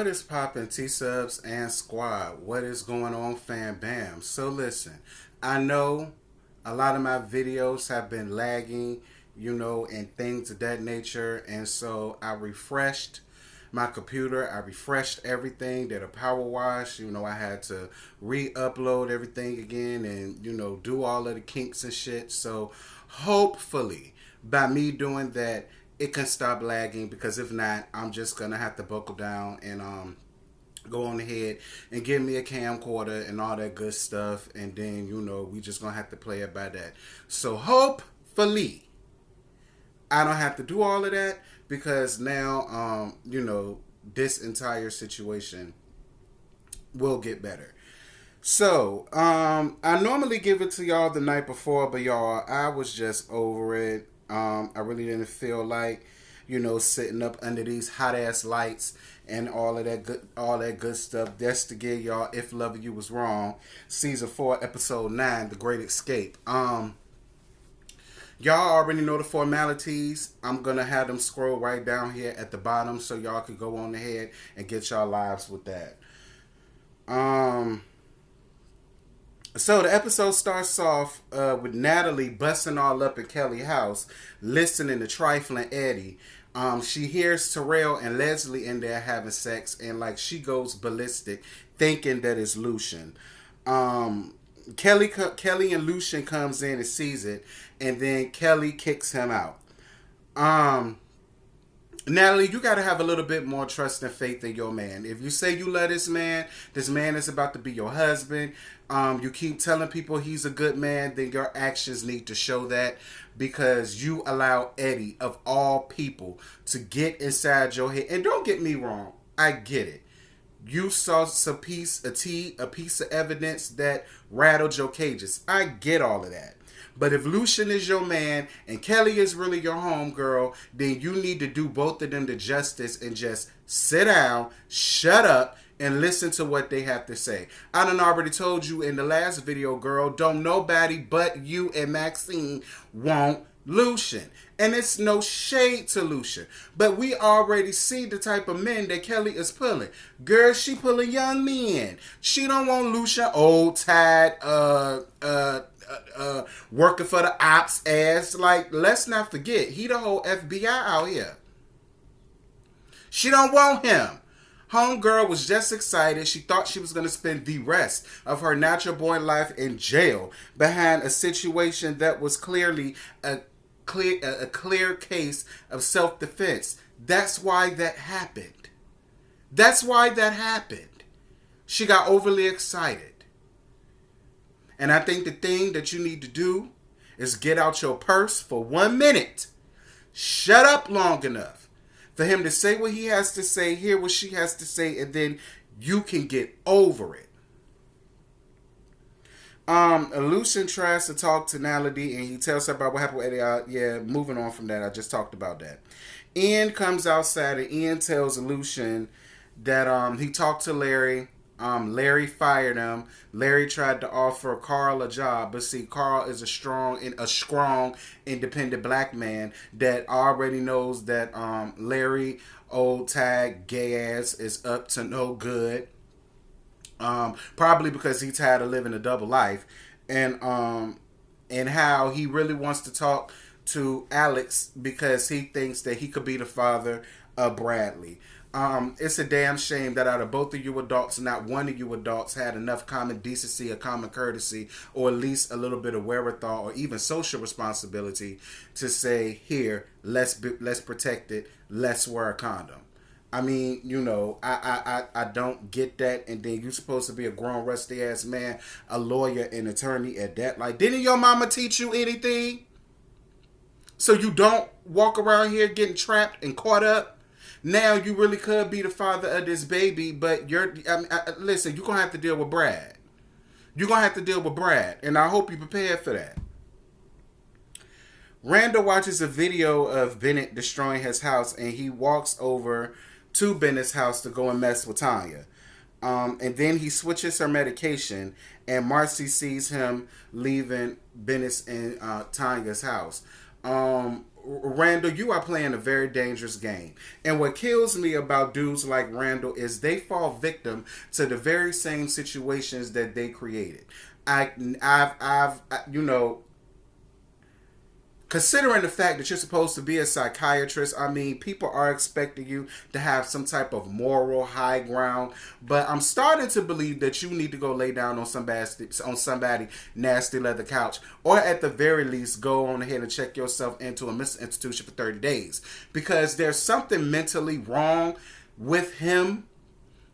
What is poppin', T-Subs and Squad? What is going on, fam bam? So listen, I know a lot of my videos have been lagging, and things of that nature. And so I refreshed my computer. I refreshed everything, did a power wash. I had to re-upload everything again and, do all of the kinks and shit. So hopefully by me doing that, it can stop lagging, because if not, I'm just gonna have to buckle down and go on ahead and give me a camcorder and all that good stuff, and then we just gonna have to play it by that. So hopefully I don't have to do all of that, because now this entire situation will get better. So, I normally give it to y'all the night before, but y'all, I was just over it. I really didn't feel like, sitting up under these hot ass lights and all that good stuff. That's to give y'all If Loving You Was Wrong, season 4, episode 9, The Great Escape. Y'all already know the formalities. I'm gonna have them scroll right down here at the bottom so y'all can go on ahead and get y'all lives with that. So the episode starts off with Natalie busting all up at Kelly's house, listening to trifling Eddie. She hears Terrell and Leslie in there having sex, and she goes ballistic, thinking that it's Lucian. Kelly and Lucian comes in and sees it, and then Kelly kicks him out. Natalie, you got to have a little bit more trust and faith in your man. If you say you love this man is about to be your husband, you keep telling people he's a good man, then your actions need to show that, because you allow Eddie, of all people, to get inside your head. And don't get me wrong, I get it. You saw a piece of evidence that rattled your cages. I get all of that. But if Lucian is your man and Kelly is really your homegirl, then you need to do both of them the justice and just sit down, shut up, and listen to what they have to say. I done already told you in the last video, girl, don't nobody but you and Maxine want Lucian. And it's no shade to Lucian, but we already see the type of men that Kelly is pulling. Girl, she pulling young men. She don't want Lucian old, tired, working for the ops ass. Let's not forget, he the whole FBI out here. She don't want him. Homegirl was just excited. She thought she was going to spend the rest of her natural born life in jail behind a situation that was clearly a clear case of self-defense. That's why that happened. She got overly excited. And I think the thing that you need to do is get out your purse for 1 minute. Shut up long enough for him to say what he has to say, hear what she has to say, and then you can get over it. Ellucian tries to talk to Natalie, and he tells her about what happened with Eddie. Moving on from that, I just talked about that. Ian comes outside, and Ian tells Ellucian that he talked to Larry. Larry fired him. Larry tried to offer Carl a job, but see, Carl is a strong, independent black man that already knows that Larry, old tag gay ass, is up to no good. Probably because he's tired of living a double life, and how he really wants to talk to Alex because he thinks that he could be the father of Bradley. It's a damn shame that out of both of you adults, not one of you adults had enough common decency or common courtesy, or at least a little bit of wherewithal or even social responsibility to say, here, let's protect it, let's wear a condom. I mean, I don't get that. And then you're supposed to be a grown, rusty ass man, a lawyer and attorney at that. Didn't your mama teach you anything? So you don't walk around here getting trapped and caught up. Now you really could be the father of this baby, but listen, you're going to have to deal with Brad. And I hope you're prepared for that. Randall watches a video of Bennett destroying his house, and he walks over to Bennett's house to go and mess with Tanya. And then he switches her medication, and Marcy sees him leaving Bennett's and Tanya's house. Randall, you are playing a very dangerous game. And what kills me about dudes like Randall is they fall victim to the very same situations that they created. You know, considering the fact that you're supposed to be a psychiatrist, I mean, people are expecting you to have some type of moral high ground. But I'm starting to believe that you need to go lay down on somebody nasty leather couch, or at the very least, go on ahead and check yourself into a mental institution for 30 days, because there's something mentally wrong with him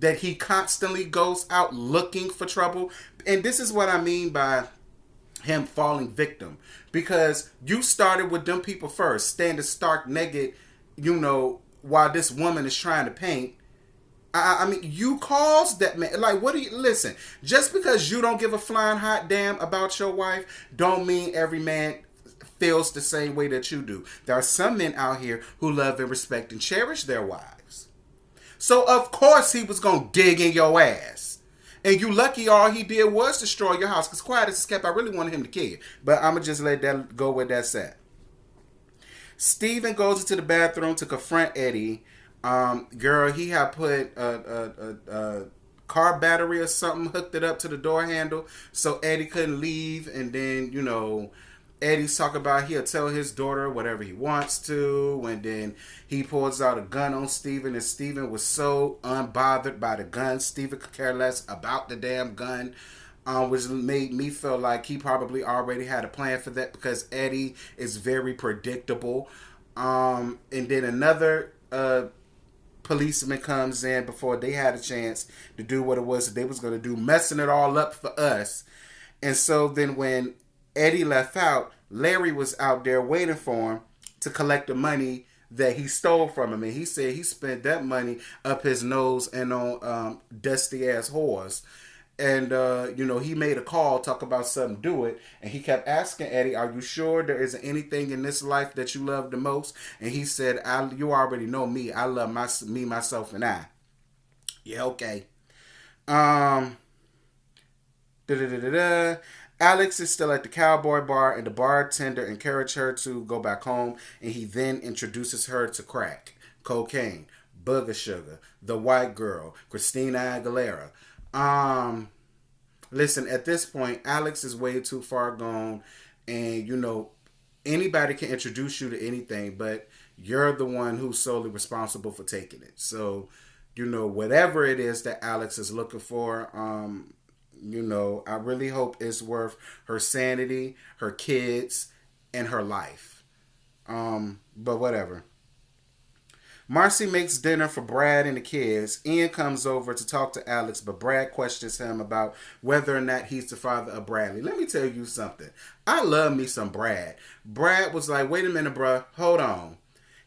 that he constantly goes out looking for trouble. And this is what I mean by him falling victim, because you started with them people first, standing stark naked, you know, while this woman is trying to paint. I mean, you caused that man. Like, what do you listen? Just because you don't give a flying hot damn about your wife, don't mean every man feels the same way that you do. There are some men out here who love and respect and cherish their wives. So of course he was gonna dig in your ass. And you lucky all he did was destroy your house. Because quiet as it's kept, I really wanted him to kill you. But I'm going to just let that go with that said. Steven goes into the bathroom to confront Eddie. Girl, he had put a car battery or something, hooked it up to the door handle so Eddie couldn't leave. And then, you know, Eddie's talking about he'll tell his daughter whatever he wants to, and then he pulls out a gun on Steven, and Steven was so unbothered by the gun. Steven could care less about the damn gun, which made me feel like he probably already had a plan for that, because Eddie is very predictable. And then another policeman comes in before they had a chance to do what it was that they was going to do, messing it all up for us. And so then when Eddie left out, Larry was out there waiting for him to collect the money that he stole from him. And he said he spent that money up his nose and on dusty ass whores. And, you know, he made a call, talk about something, do it. And he kept asking Eddie, are you sure there isn't anything in this life that you love the most? And he said, you already know me. I love me, myself, and I. Yeah, okay. Alex is still at the cowboy bar, and the bartender encouraged her to go back home, and he then introduces her to crack, cocaine, booger sugar, the white girl, Christina Aguilera. Listen, at this point, Alex is way too far gone, and, you know, anybody can introduce you to anything, but you're the one who's solely responsible for taking it. So, you know, whatever it is that Alex is looking for, you know, I really hope it's worth her sanity, her kids, and her life. But whatever. Marcy makes dinner for Brad and the kids. Ian comes over to talk to Alex, but Brad questions him about whether or not he's the father of Bradley. Let me tell you something. I love me some Brad. Brad was like, wait a minute, bruh. Hold on.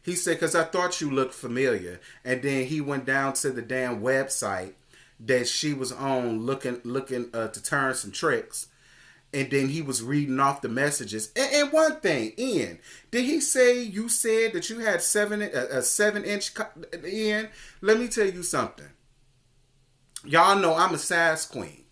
He said, because I thought you looked familiar. And then he went down to the damn website that she was on looking to turn some tricks, and then he was reading off the messages. And one thing, Ian, did he say you said that you had a 7-inch Ian? Let me tell you something. Y'all know I'm a size queen.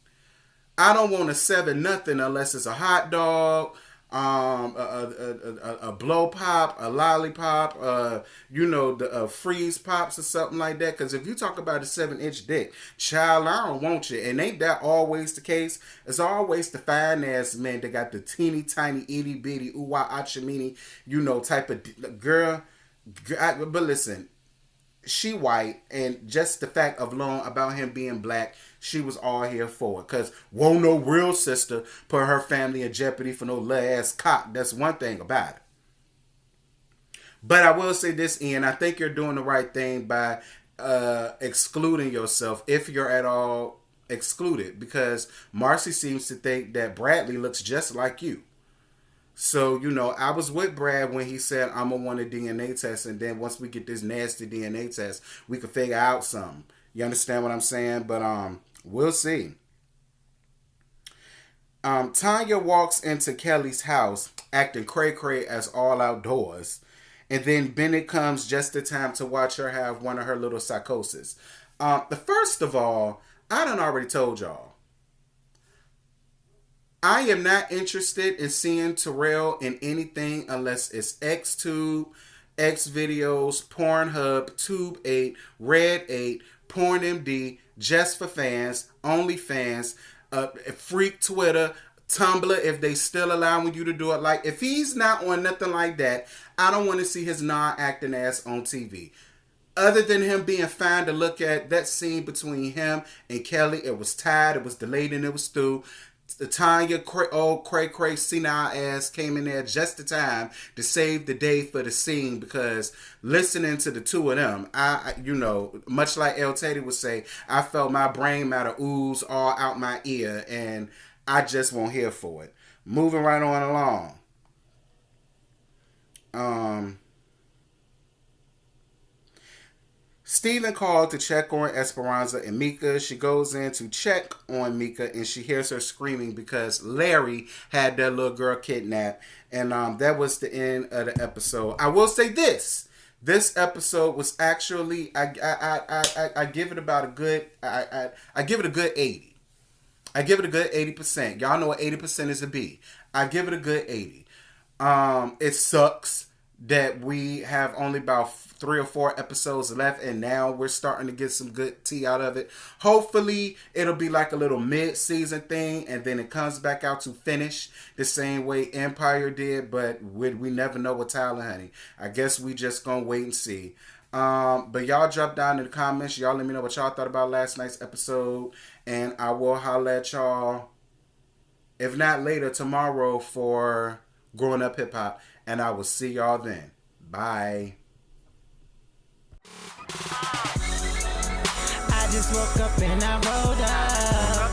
I don't want a 7 nothing unless it's a hot dog, a blow pop, a lollipop, you know, the freeze pops or something like that. Because if you talk about a 7-inch dick, child, I don't want you. And ain't that always the case? It's always the fine ass men that got the teeny tiny itty bitty ooh-wah achimini, you know, type of girl. But listen, she white, and just the fact of alone about him being black, she was all here for it. Because won't no real sister put her family in jeopardy for no little ass cock. That's one thing about it. But I will say this, Ian, I think you're doing the right thing by excluding yourself, if you're at all excluded, because Marcy seems to think that Bradley looks just like you. So, you know, I was with Brad when he said, I'm going to want a DNA test. And then once we get this nasty DNA test, we can figure out something. You understand what I'm saying? But we'll see. Tanya walks into Kelly's house acting cray-cray as all outdoors. And then Bennett comes just in time to watch her have one of her little psychoses. The first of all, I done already told y'all. I am not interested in seeing Terrell in anything unless it's XTube, X videos, Pornhub, Tube 8, Red 8, Porn MD, Just for Fans, OnlyFans, Freak Twitter, Tumblr, if they still allowing you to do it. Like, if he's not on nothing like that, I don't want to see his non-acting ass on TV. Other than him being fine to look at, that scene between him and Kelly, it was tired, it was delayed, and it was through. The Tanya, old cray senile ass came in there just in time to save the day for the scene, because listening to the two of them, I much like El Teddy would say, I felt my brain matter ooze all out my ear, and I just won't hear for it. Moving right on along. Steven called to check on Esperanza and Mika. She goes in to check on Mika, and she hears her screaming because Larry had that little girl kidnapped. And that was the end of the episode. I will say this. This episode was actually, I give it about a good, I give it a good 80. I give it a good 80%. Y'all know what 80% is a B. I give it a good 80. It sucks that we have only about 3 or 4 episodes left, and now we're starting to get some good tea out of it. Hopefully, it'll be like a little mid-season thing, and then it comes back out to finish the same way Empire did, but we never know with Tyler Honey. I guess we just gonna wait and see. But y'all drop down in the comments. Y'all let me know what y'all thought about last night's episode, and I will holler at y'all, if not later, tomorrow for Growing Up Hip Hop, and I will see y'all then. Bye. I just woke up and I rolled up.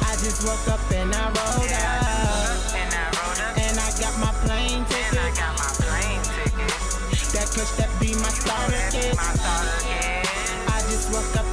I just woke up and I rolled up. And I got my plane ticket. That kush, that be my starter kit. I just woke up